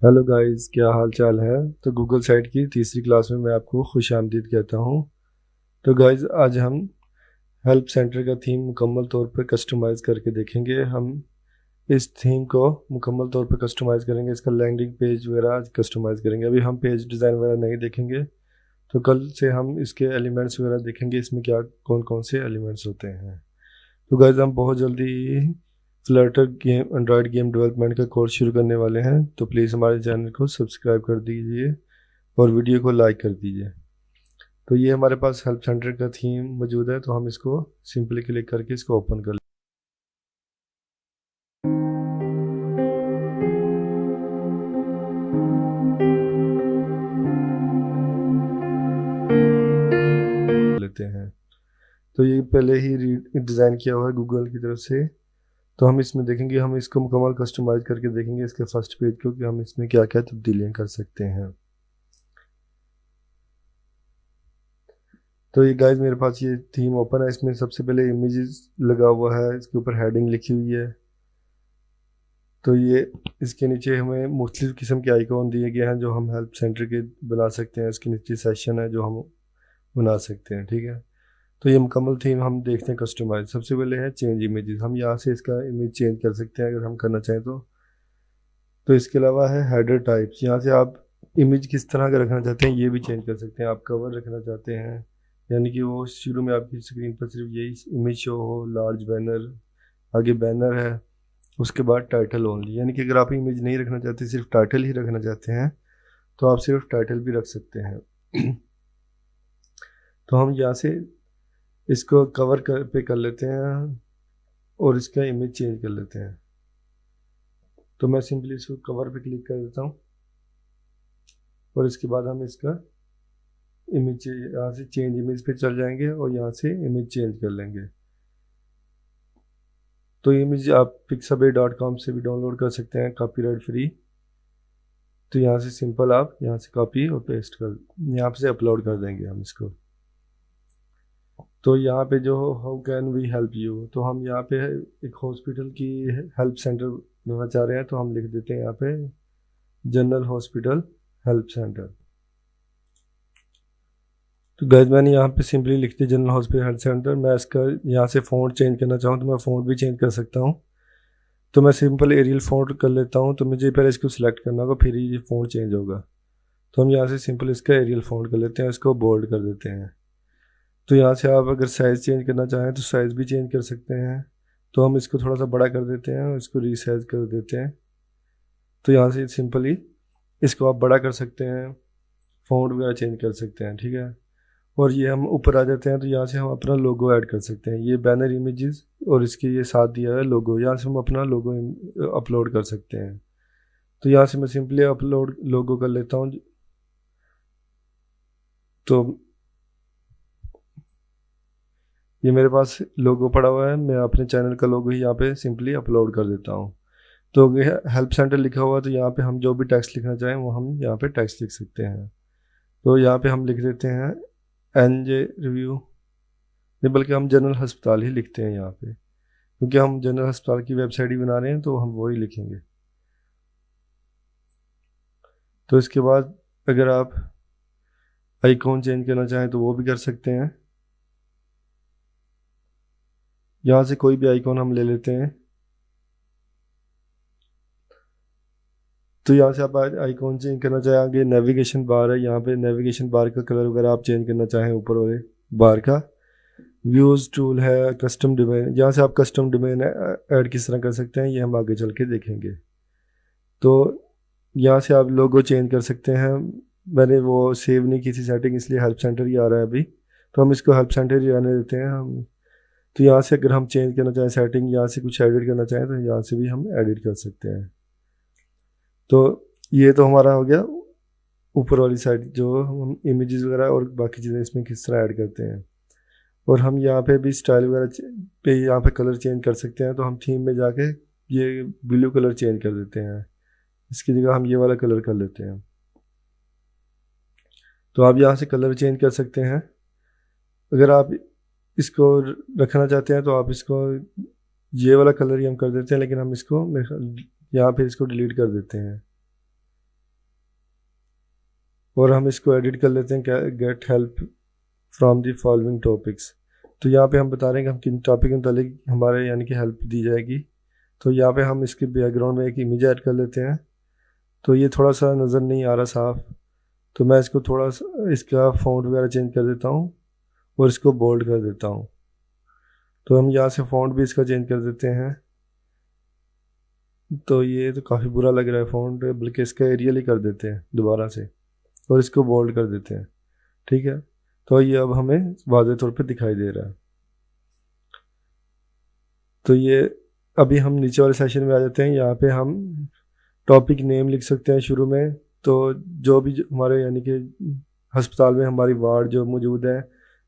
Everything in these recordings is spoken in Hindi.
हेलो गाइस, क्या हाल चाल है। तो गूगल साइट की तीसरी क्लास में मैं आपको खुश आमदीद कहता हूँ। तो गाइस, आज हम हेल्प सेंटर का थीम मुकम्मल तौर पर कस्टमाइज़ करके देखेंगे। हम इस थीम को मुकम्मल तौर पर कस्टमाइज़ करेंगे, इसका लैंडिंग पेज वगैरह आज कस्टमाइज़ करेंगे। अभी हम पेज डिज़ाइन वगैरह नहीं देखेंगे। तो कल से हम इसके एलिमेंट्स वगैरह देखेंगे, इसमें क्या कौन कौन से एलिमेंट्स होते हैं। तो गाइस, हम बहुत जल्दी Flutter game Android game development का कोर्स शुरू करने वाले हैं। तो प्लीज़ हमारे चैनल को सब्सक्राइब कर दीजिए और वीडियो को लाइक कर दीजिए। तो ये हमारे पास हेल्प सेंटर का थीम मौजूद है, तो हम इसको सिंपली क्लिक करके इसको ओपन कर लेते हैं। तो ये पहले ही डिज़ाइन किया हुआ है गूगल की तरफ से। तो हम इसमें देखेंगे, हम इसको मुकम्मल कस्टमाइज करके देखेंगे इसके फर्स्ट पेज को कि हम इसमें क्या क्या तब्दीलियाँ कर सकते हैं। तो ये गाइस, मेरे पास ये थीम ओपन है। इसमें सबसे पहले इमेजेस लगा हुआ है, इसके ऊपर हेडिंग लिखी हुई है। तो ये इसके नीचे हमें मुख्तलिफ़ किस्म के आइकॉन दिए गए हैं जो हम हेल्प सेंटर के बना सकते हैं। इसके नीचे सेशन है जो हम बना सकते हैं, ठीक है। तो ये मुकम्मल थीम हम देखते हैं कस्टमाइज। सबसे पहले है चेंज इमेजेस। हम यहाँ से इसका इमेज चेंज कर सकते हैं अगर हम करना चाहें तो इसके अलावा है हेडर टाइप्स। यहाँ से आप इमेज किस तरह का रखना चाहते हैं ये भी चेंज कर सकते हैं। आप कवर रखना चाहते हैं, यानी कि वो शुरू में आपकी स्क्रीन पर सिर्फ यही इमेज शो हो, लार्ज बैनर, आगे बैनर है, उसके बाद टाइटल ओनली। यानी कि अगर आप इमेज नहीं रखना चाहते, सिर्फ टाइटल ही रखना चाहते हैं, तो आप सिर्फ टाइटल भी रख सकते हैं। तो हम यहाँ से इसको पे कर लेते हैं और इसका इमेज चेंज कर लेते हैं। तो मैं सिंपली इसको कवर पे क्लिक कर देता हूँ और इसके बाद हम इसका इमेज यहाँ से चेंज इमेज पे चल जाएंगे और यहाँ से इमेज चेंज कर लेंगे। तो इमेज आप pixabay.com से भी डाउनलोड कर सकते हैं कॉपीराइट फ्री। तो यहाँ से सिंपल आप यहाँ से कॉपी और पेस्ट कर यहाँ से अपलोड कर देंगे हम इसको। तो यहाँ पे जो how can we help you, तो हम यहाँ पे एक हॉस्पिटल की हेल्प सेंटर बनाना चाह रहे हैं। तो हम लिख देते हैं यहाँ पे जनरल हॉस्पिटल हेल्प सेंटर। तो गैस, मैंने यहाँ पे सिंपली लिख दिया जनरल हॉस्पिटल हेल्थ सेंटर। मैं इसका यहाँ से फ़ॉन्ट चेंज करना चाहूँ तो मैं फ़ॉन्ट भी चेंज कर सकता हूँ। तो मैं सिंपल एरियल फ़ॉन्ट कर लेता हूँ। तो मुझे पहले इसको सिलेक्ट करना होगा, फिर ही ये फ़ॉन्ट चेंज होगा। तो हम यहाँ से सिंपल इसका एरियल फ़ॉन्ट कर लेते हैं, इसको बोल्ड कर देते हैं। तो यहाँ से आप अगर साइज़ चेंज करना चाहें तो साइज़ भी चेंज कर सकते हैं। तो हम इसको थोड़ा सा बड़ा कर देते हैं और इसको रीसाइज कर देते हैं। तो यहाँ से सिंपली इसको आप बड़ा कर सकते हैं, फ़ॉन्ट वगैरह चेंज कर सकते हैं, ठीक है। और ये हम ऊपर आ जाते हैं तो यहाँ से हम अपना लोगो ऐड कर सकते हैं। ये बैनर इमेजेस और इसके ये साथ दिया है लोगो, यहाँ से हम अपना लोगो अपलोड कर सकते हैं। तो यहाँ से मैं सिंपली अपलोड लोगो कर लेता हूँ। तो ये मेरे पास लोगो पड़ा हुआ है, मैं अपने चैनल का लोगो ही यहाँ पे सिंपली अपलोड कर देता हूँ। तो हेल्प सेंटर लिखा हुआ है, तो यहाँ पे हम जो भी टेक्स्ट लिखना चाहें वो हम यहाँ पे टेक्स्ट लिख सकते हैं। तो यहाँ पे हम लिख देते हैं NJ रिव्यू, नहीं बल्कि हम जनरल अस्पताल ही लिखते हैं यहाँ पे, क्योंकि हम जनरल अस्पताल की वेबसाइट ही बना रहे हैं तो हम वो ही लिखेंगे। तो इसके बाद अगर आप आइकॉन चेंज करना चाहें तो वो भी कर सकते हैं। यहाँ से कोई भी आइकॉन हम ले लेते हैं। तो यहाँ से आप आइकॉन चेंज करना चाहें, आगे नेविगेशन बार है, यहाँ पे नेविगेशन बार का कलर वगैरह आप चेंज करना चाहें ऊपर वाले बार का। व्यूज़ टूल है, कस्टम डोमेन, यहाँ से आप कस्टम डोमेन ऐड किस तरह कर सकते हैं ये हम आगे चल के देखेंगे। तो यहाँ से आप लोगो चेंज कर सकते हैं। मैंने वो सेव नहीं की थी सेटिंग, इसलिए हेल्प सेंटर ही आ रहा है अभी। तो हम इसको हेल्प सेंटर ही आने देते हैं हम। तो यहाँ से अगर हम चेंज करना चाहें सेटिंग, यहाँ से कुछ एडिट करना चाहें तो यहाँ से भी हम एडिट कर सकते हैं। तो ये तो हमारा हो गया ऊपर वाली साइड, जो हम इमेजेस वगैरह और बाकी चीज़ें इसमें किस तरह ऐड करते हैं। और हम यहाँ पे भी स्टाइल वगैरह पे यहाँ पे कलर चेंज कर सकते हैं। तो हम थीम में जाके ये ब्लू कलर चेंज कर देते हैं, इसकी जगह हम ये वाला कलर कर लेते हैं। तो आप यहाँ से कलर चेंज कर सकते हैं। अगर आप इसको रखना चाहते हैं तो आप इसको ये वाला कलर ही हम कर देते हैं, लेकिन हम इसको यहाँ पे इसको डिलीट कर देते हैं। और हम इसको एडिट कर लेते हैं, get help from the following topics. तो यहाँ पे हम बता रहे हैं कि हम किन टॉपिक के मुतालिक हमारे यानी कि हेल्प दी जाएगी। तो यहाँ पे हम इसके बैकग्राउंड में एक इमेज ऐड कर लेते हैं। तो ये थोड़ा सा नज़र नहीं आ रहा साफ, तो मैं इसको थोड़ा सा इसका फ़ॉन्ट वगैरह चेंज कर देता हूँ और इसको बोल्ड कर देता हूँ। तो हम यहाँ से फ़ॉन्ट भी इसका चेंज कर देते हैं। तो ये तो काफ़ी बुरा लग रहा है फ़ॉन्ट, बल्कि इसका एरियल ही कर देते हैं दोबारा से और इसको बोल्ड कर देते हैं। ठीक है, तो ये अब हमें वाज़ेह तौर पे दिखाई दे रहा है। तो ये अभी हम नीचे वाले सेशन में आ जाते हैं। यहाँ पे हम टॉपिक नेम लिख सकते हैं शुरू में। तो जो भी हमारे यानी कि अस्पताल में हमारी वार्ड जो मौजूद है,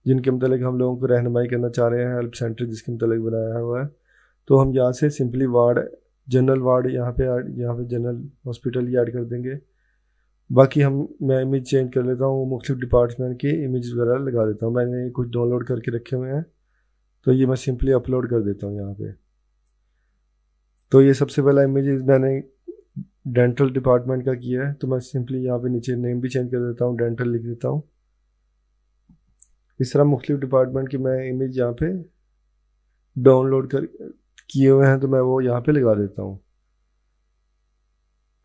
जिनके मतलब हम लोगों को रहनुमाई करना चाह रहे हैं, हेल्प सेंटर जिसके मतलब बनाया हुआ है, तो हम यहाँ से सिंपली वार्ड, जनरल वार्ड यहाँ पे जनरल हॉस्पिटल ही ऐड कर देंगे। बाकी मैं इमेज चेंज कर लेता हूँ, मुख्तलिफ डिपार्टमेंट की इमेज वगैरह लगा देता हूँ। मैंने कुछ डाउनलोड करके रखे हुए हैं, तो ये मैं सिंपली अपलोड कर देता हूँ यहाँ पे। तो ये सबसे पहला इमेज मैंने डेंटल डिपार्टमेंट का किया है, तो मैं सिंपली यहाँ पे नीचे नेम भी चेंज कर देता हूँ, डेंटल लिख देता हूँ। इस तरह मुख्तलिफ डिपार्टमेंट की मैं इमेज यहाँ पे डाउनलोड कर किए हुए हैं, तो मैं वो यहाँ पे लगा देता हूँ।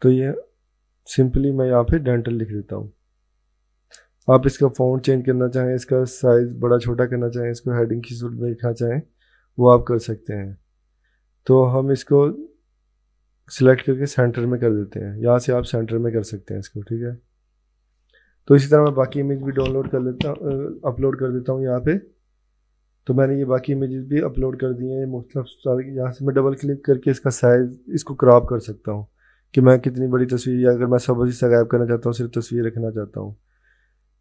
तो ये सिंपली मैं यहाँ पे डेंटल लिख देता हूँ। आप इसका फ़ॉन्ट चेंज करना चाहें, इसका साइज़ बड़ा छोटा करना चाहें, इसको हेडिंग की सूरत में लिखना चाहें, वो आप कर सकते हैं। तो हम इसको सिलेक्ट करके सेंटर में कर देते हैं। यहाँ से आप सेंटर में कर सकते हैं इसको। ठीक है, तो इसी तरह मैं बाकी इमेज भी डाउनलोड कर लेता अपलोड कर देता हूँ यहाँ पे। तो मैंने ये बाकी इमेजेस भी अपलोड कर दिए हैं मुख्तलिफ। यहाँ से मैं डबल क्लिक करके इसका साइज़ इसको क्रॉप कर सकता हूँ कि मैं कितनी बड़ी तस्वीर, या अगर मैं सब हिस्सा गायब करना चाहता हूँ, सिर्फ तस्वीर रखना चाहता हूँ।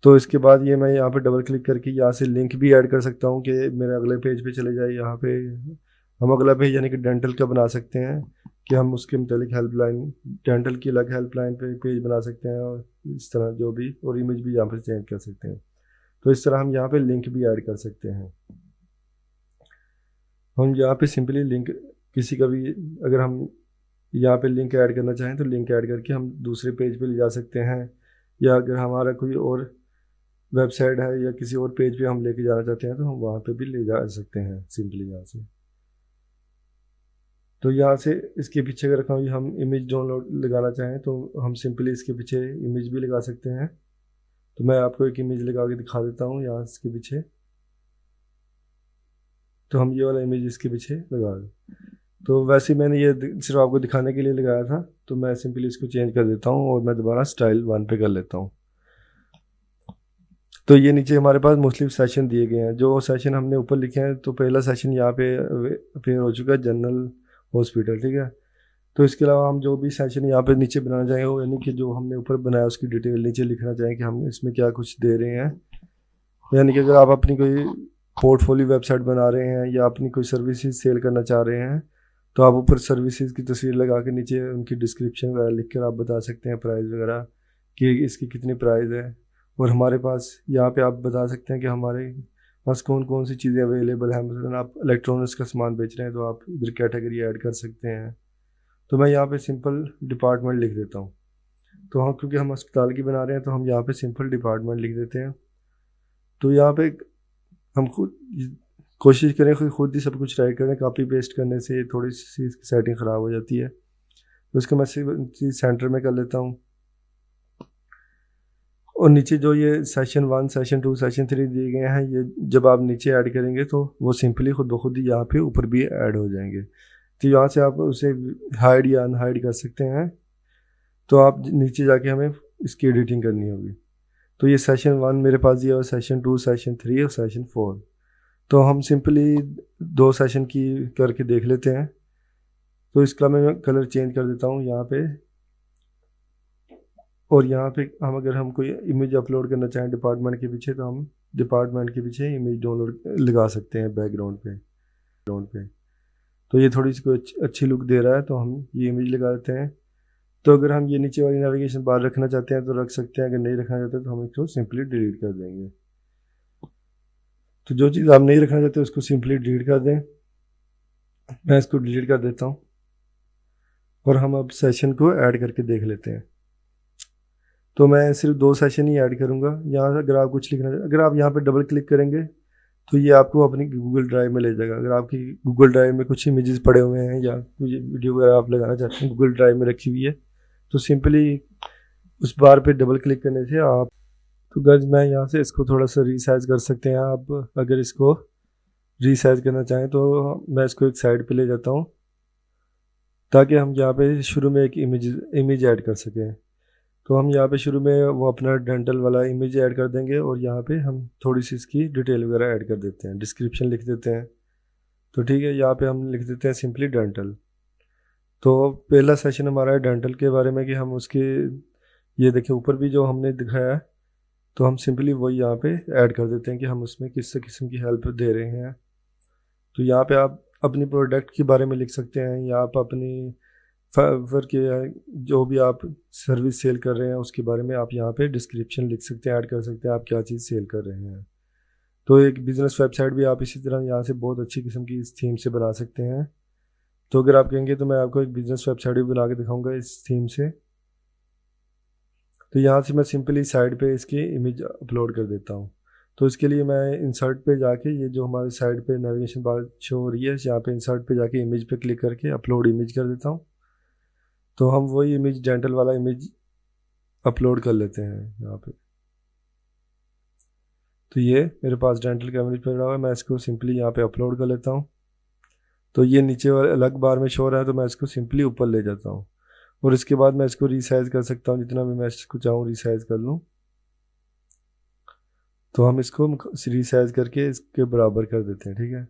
तो इसके बाद ये मैं यहाँ पे डबल क्लिक करके यहाँ से लिंक भी ऐड कर सकता हूँ कि मेरे अगले पेज पे चले जाए। यहाँ पे हम अगला पेज यानी कि डेंटल का बना सकते हैं कि हम उसके मुतालिक हेल्पलाइन, डेंटल की अलग हेल्पलाइन पे पेज बना सकते हैं, और इस तरह जो भी, और इमेज भी यहाँ पर चेंज कर सकते हैं। तो इस तरह हम यहाँ पे लिंक भी ऐड कर सकते हैं। हम यहाँ पे सिंपली लिंक किसी का भी, अगर हम यहाँ पे लिंक ऐड करना चाहें तो लिंक ऐड करके हम दूसरे पेज पे ले जा सकते हैं, या अगर हमारा कोई और वेबसाइट है या किसी और पेज पे हम लेके जाना चाहते हैं तो हम वहाँ पे भी ले जा सकते हैं सिंपली यहाँ से। तो यहाँ से इसके पीछे अगर हम इमेज डाउनलोड लगाना चाहें तो हम सिंपली इसके पीछे इमेज भी लगा सकते हैं। तो मैं आपको एक इमेज लगा के दिखा देता हूँ यहाँ इसके पीछे। तो हम ये वाला इमेज इसके पीछे लगा दें। तो वैसे ही मैंने ये सिर्फ आपको दिखाने के लिए लगाया था, तो मैं सिंपली इसको चेंज कर देता हूँ और मैं दोबारा स्टाइल 1 पे कर लेता हूँ। तो ये नीचे हमारे पास मुख्तलिफ सेशन दिए गए हैं। जो सेशन हमने ऊपर लिखे हैं, तो पहला सेशन यहाँ पे अपीयर हो चुका है, जनरल हॉस्पिटल। ठीक है, तो इसके अलावा हम जो भी सेशन यहाँ पे नीचे बनाना चाहेंगे, वो यानी कि जो हमने ऊपर बनाया उसकी डिटेल नीचे लिखना चाहें कि हम इसमें क्या कुछ दे रहे हैं। यानी कि अगर आप अपनी कोई पोर्टफोलियो वेबसाइट बना रहे हैं या अपनी कोई सर्विसेज सेल करना चाह रहे हैं, तो आप ऊपर सर्विसेज की तस्वीर लगा के नीचे उनकी डिस्क्रिप्शन वगैरह लिख कर आप बता सकते हैं प्राइस वगैरह कि इसकी कितनी प्राइस है। और हमारे पास यहाँ पे आप बता सकते हैं कि हमारे पास कौन कौन सी चीज़ें अवेलेबल हैं। मतलब आप इलेक्ट्रॉनिक्स का सामान बेच रहे हैं तो आप इधर कैटेगरी ऐड कर सकते हैं। तो मैं यहाँ पे सिंपल डिपार्टमेंट लिख देता हूँ। तो हम क्योंकि हम अस्पताल की बना रहे हैं तो हम यहाँ पे सिंपल डिपार्टमेंट लिख देते हैं। तो यहाँ पे हम खुद कोशिश करें कि खुद ही सब कुछ टाइप करें। कॉपी पेस्ट करने से थोड़ी सी सेटिंग ख़राब हो जाती है, तो इसको मैं सेंटर में कर लेता हूँ। और नीचे जो ये सेशन 1, सेशन 2, सेशन 3 दिए गए हैं, ये जब आप नीचे ऐड करेंगे तो वो सिंपली खुद ब खुद ही यहाँ पे ऊपर भी ऐड हो जाएंगे। तो यहाँ से आप उसे हाइड या अनहाइड कर सकते हैं। तो आप नीचे जाके हमें इसकी एडिटिंग करनी होगी। तो ये सेशन 1 मेरे पास दिया, और सेशन 2, सेशन 3 और सेशन 4। तो हम सिंपली 2 सेशन की करके देख लेते हैं। तो इसका मैं कलर चेंज कर देता हूँ यहाँ पे। और यहाँ पे हम कोई इमेज अपलोड करना चाहें डिपार्टमेंट के पीछे, तो हम डिपार्टमेंट के पीछे इमेज डाउनलोड लगा सकते हैं बैकग्राउंड पे। तो ये थोड़ी सी कोई अच्छी लुक दे रहा है, तो हम ये इमेज लगा देते हैं। तो अगर हम ये नीचे वाली नेविगेशन बार रखना चाहते हैं तो रख सकते हैं, अगर नहीं रखना चाहते तो हम इसको सिंपली डिलीट कर देंगे। तो जो चीज़ आप नहीं रखना चाहते उसको सिंपली डिलीट कर दें। मैं इसको डिलीट कर देता हूँ और हम अब सेशन को ऐड करके देख लेते हैं। तो मैं सिर्फ 2 सेशन ही ऐड करूँगा। यहाँ से अगर आप कुछ लिखना, अगर आप यहाँ पे डबल क्लिक करेंगे तो ये आपको अपनी गूगल ड्राइव में ले जाएगा। अगर आपकी गूगल ड्राइव में कुछ इमेजेस पड़े हुए हैं या कुछ वीडियो वगैरह आप लगाना चाहते हैं गूगल ड्राइव में रखी हुई है, तो सिंपली उस बार पे डबल क्लिक करने से आप, तो गर्ज मैं यहाँ से इसको थोड़ा सा रीसाइज कर सकते हैं आप। अगर इसको रीसाइज करना चाहें तो मैं इसको एक साइड पे ले जाता हूँ ताकि हम यहाँ पे शुरू में एक इमेज ऐड कर सकें। तो हम यहाँ पे शुरू में वो अपना डेंटल वाला इमेज ऐड कर देंगे और यहाँ पे हम थोड़ी सी इसकी डिटेल वगैरह ऐड कर देते हैं, डिस्क्रिप्शन लिख देते हैं। तो ठीक है, यहाँ पे हम लिख देते हैं सिंपली डेंटल। तो पहला सेशन हमारा है डेंटल के बारे में कि हम उसके, ये देखिए ऊपर भी जो हमने दिखाया है, तो हम सिंपली वही यहाँ पे ऐड कर देते हैं कि हम उसमें किस किस्म की हेल्प दे रहे हैं। तो यहाँ पे आप अपनी प्रोडक्ट के बारे में लिख सकते हैं या आप अपनी फर के जो भी आप सर्विस सेल कर रहे हैं उसके बारे में आप यहाँ पे डिस्क्रिप्शन लिख सकते हैं, ऐड कर सकते हैं आप क्या चीज़ सेल कर रहे हैं। तो एक बिज़नेस वेबसाइट भी आप इसी तरह यहाँ से बहुत अच्छी किस्म की इस थीम से बना सकते हैं। तो अगर आप कहेंगे तो मैं आपको एक बिज़नेस वेबसाइट भी बना के दिखाऊंगा इस थीम से। तो यहाँ से मैं सिंपली साइड पे इसकी इमेज अपलोड कर देता हूँ। तो इसके लिए मैं इंसर्ट पे जाके, ये जो हमारे साइड पे नेविगेशन बार शो हो रही है, यहाँ पे इंसर्ट पे जाके इमेज पे क्लिक करके अपलोड इमेज कर देता हूँ। तो हम वही इमेज, डेंटल वाला इमेज अपलोड कर लेते हैं यहाँ पे। तो ये मेरे पास डेंटल का इमेज पड़ा हुआ है, मैं इसको सिंपली यहाँ पे अपलोड कर लेता हूँ। तो ये नीचे वाले अलग बार में शो रहा है, तो मैं इसको सिंपली ऊपर ले जाता हूँ और इसके बाद मैं इसको रीसाइज कर सकता हूँ, जितना भी मैं इसको चाहूँ रीसाइज कर लूँ। तो हम इसको रीसाइज करके इसके बराबर कर देते हैं, ठीक है।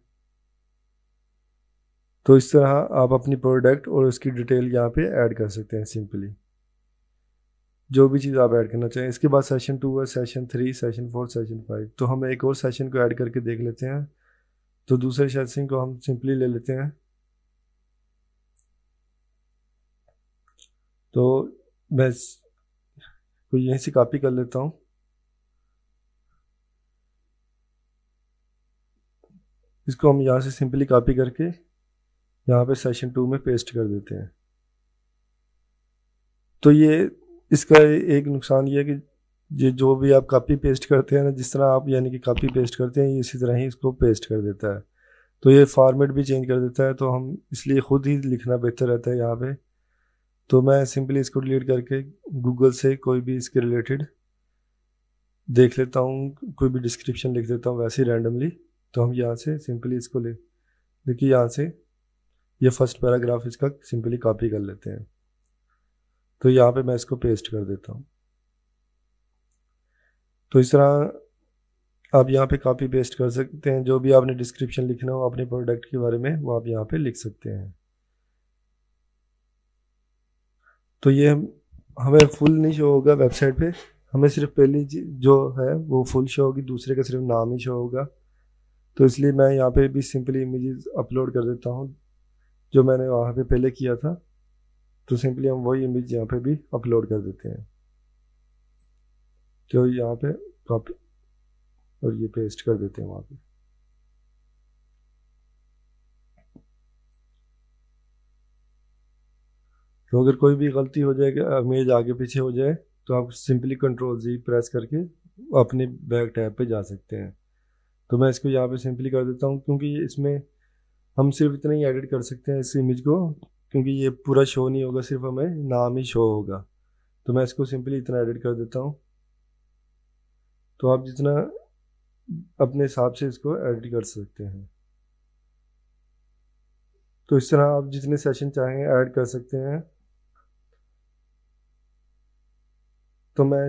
तो इस तरह आप अपनी प्रोडक्ट और उसकी डिटेल यहाँ पे ऐड कर सकते हैं सिंपली, जो भी चीज़ आप ऐड करना चाहें। इसके बाद सेशन 2 है, सेशन 3, सेशन 4, सेशन 5। तो हम एक और सेशन को ऐड करके देख लेते हैं। तो दूसरे सेशन को हम सिंपली ले लेते हैं। तो मैं को यहीं से कॉपी कर लेता हूँ। इसको हम यहाँ से सिंपली कॉपी करके यहाँ पे सेशन 2 में पेस्ट कर देते हैं। तो ये इसका एक नुकसान ये है कि ये जो भी आप कॉपी पेस्ट करते हैं ना, जिस तरह आप यानी कि कॉपी पेस्ट करते हैं, ये इसी तरह ही इसको पेस्ट कर देता है। तो ये फॉर्मेट भी चेंज कर देता है, तो हम इसलिए ख़ुद ही लिखना बेहतर रहता है यहाँ पे। तो मैं सिंपली इसको डिलीट करके गूगल से कोई भी इसके रिलेटेड देख लेता हूँ, कोई भी डिस्क्रिप्शन लिख देता हूँ वैसे ही रैंडमली। तो हम यहाँ से सिंपली इसको देखिए यहाँ से ये फर्स्ट पैराग्राफ इसका सिंपली कॉपी कर लेते हैं। तो यहाँ पे मैं इसको पेस्ट कर देता हूँ। तो इस तरह आप यहाँ पे कॉपी पेस्ट कर सकते हैं, जो भी आपने डिस्क्रिप्शन लिखना हो अपने प्रोडक्ट के बारे में वो आप यहाँ पे लिख सकते हैं। तो ये हमें फुल नहीं शो होगा वेबसाइट पे, हमें सिर्फ पहली जो है वो फुल शो होगी, दूसरे का सिर्फ नाम ही शो होगा। तो इसलिए मैं यहाँ पे भी सिंपली इमेजेस अपलोड कर देता हूँ जो मैंने वहाँ पे पहले किया था। तो सिंपली हम वही इमेज यहाँ पे भी अपलोड कर देते हैं। तो यहाँ पे कॉपी और ये पेस्ट कर देते हैं वहाँ पे। तो अगर कोई भी गलती हो जाएगा, इमेज आगे पीछे हो जाए, तो आप सिंपली Ctrl+Z प्रेस करके अपने बैक टैब पे जा सकते हैं। तो मैं इसको यहाँ पे सिंपली कर देता हूँ, क्योंकि इसमें हम सिर्फ इतना ही एडिट कर सकते हैं इस इमेज को, क्योंकि ये पूरा शो नहीं होगा, सिर्फ हमें नाम ही शो होगा। तो मैं इसको सिंपली इतना एडिट कर देता हूँ। तो आप जितना अपने हिसाब से इसको एडिट कर सकते हैं। तो इस तरह आप जितने सेशन चाहें ऐड कर सकते हैं। तो मैं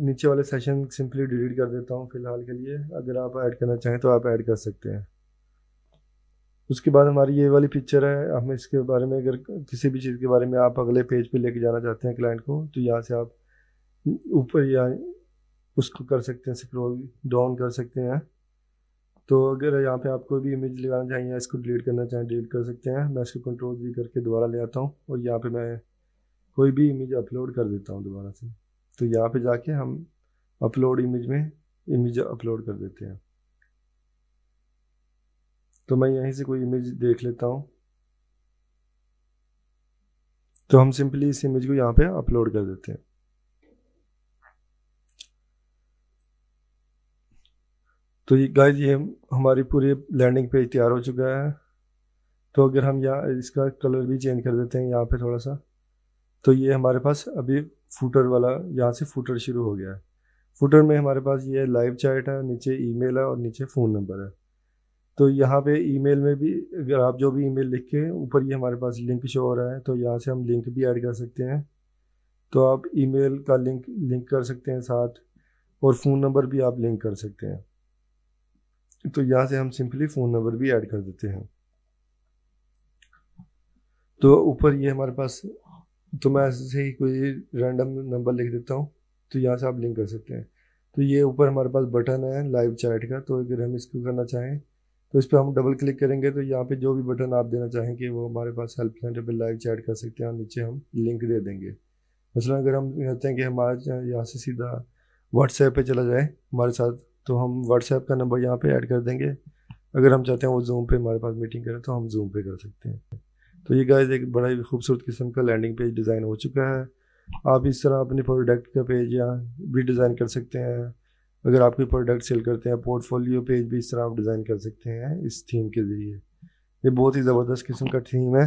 नीचे वाले सेशन सिंपली डिलीट कर देता हूँ फिलहाल के लिए। अगर आप ऐड करना चाहें तो आप ऐड कर सकते हैं। उसके बाद हमारी ये वाली पिक्चर है, हम इसके बारे में अगर किसी भी चीज़ के बारे में आप अगले पेज पे लेके जाना चाहते हैं क्लाइंट को, तो यहाँ से आप ऊपर या उसको कर सकते हैं, स्क्रॉल डाउन कर सकते हैं। तो अगर यहाँ पे आप कोई भी इमेज लगाना चाहें या इसको डिलीट करना चाहें, डिलीट कर सकते हैं। मैं इसको Ctrl+V करके दोबारा ले आता हूँ और यहाँ पे मैं कोई भी इमेज अपलोड कर देता हूँ दोबारा से। तो यहाँ पे जाके हम अपलोड इमेज में इमेज अपलोड कर देते हैं। तो मैं यहीं से कोई इमेज देख लेता हूँ। तो हम सिंपली इस इमेज को यहाँ पे अपलोड कर देते हैं। तो ये गाइस ये हमारी पूरी लैंडिंग पेज तैयार हो चुका है। तो अगर हम यहाँ इसका कलर भी चेंज कर देते हैं यहाँ पे थोड़ा सा, तो ये हमारे पास अभी फुटर वाला, यहाँ से फुटर शुरू हो गया है। फुटर में हमारे पास ये लाइव चैट है, नीचे ईमेल है और नीचे फ़ोन नंबर है। तो यहाँ पे ईमेल में भी अगर आप जो भी ईमेल लिख के ऊपर ये हमारे पास लिंक शो हो रहा है, तो यहाँ से हम लिंक भी ऐड कर सकते हैं। तो आप ईमेल का लिंक लिंक कर सकते हैं साथ, और फ़ोन नंबर भी आप लिंक कर सकते हैं। तो यहाँ से हम सिंपली फ़ोन नंबर भी ऐड कर देते हैं। तो ऊपर ये हमारे पास, तो मैं ऐसे ही कोई रैंडम नंबर लिख देता हूँ, तो यहाँ से आप लिंक कर सकते हैं। तो ये ऊपर हमारे पास बटन है लाइव चैट का, तो अगर हम इसको करना चाहें तो इस पर हम डबल क्लिक करेंगे, तो यहाँ पे जो भी बटन आप देना चाहें कि वो हमारे पास हेल्प सेंटर पर लाइव चैट कर सकते हैं, और नीचे हम लिंक दे देंगे। मसलन अगर हम कहते हैं कि हमारे यहाँ से सीधा व्हाट्सएप पे चला जाए हमारे साथ, तो हम व्हाट्सएप का नंबर यहाँ पे ऐड कर देंगे। अगर हम चाहते हैं वो जूम पे हमारे पास मीटिंग करें, तो हम जूम पे कर सकते हैं। तो ये गाइस एक बड़ा ही खूबसूरत किस्म का लैंडिंग पेज डिज़ाइन हो चुका है। आप इस तरह अपने प्रोडक्ट का पेज या भी डिज़ाइन कर सकते हैं। अगर आप कोई प्रोडक्ट सेल करते हैं, पोर्टफोलियो पेज भी इस तरह आप डिज़ाइन कर सकते हैं इस थीम के ज़रिए। ये बहुत ही ज़बरदस्त किस्म का थीम है।